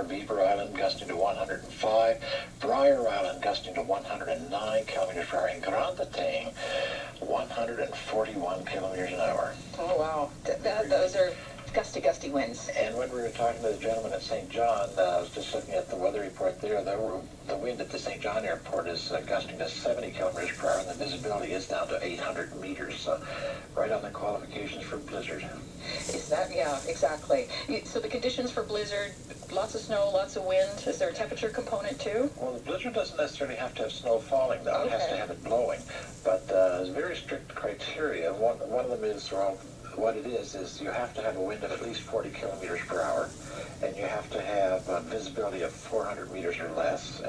104, Beaver Island gusting to 105, Briar Island gusting to 109 kilometers per hour, and Grand Batang 141 kilometers an hour. Oh, wow. Those are gusty winds. And when we were talking to the gentleman at St. John, I was just looking at the weather report there. The wind at the St. John airport is gusting to 70 kilometers per hour, and the visibility is down to 800 meters. So right on the qualifications for blizzard. Is that, yeah, exactly. So the conditions for blizzard, lots of snow, lots of wind. Is there a temperature component too? Well, the blizzard doesn't necessarily have to have snow falling, though. Okay. It has to have it blowing. But there's very strict criteria. One of them is, well, what it is you have to have a wind of at least 40 kilometers per hour, and you have to have visibility of 400 meters or less.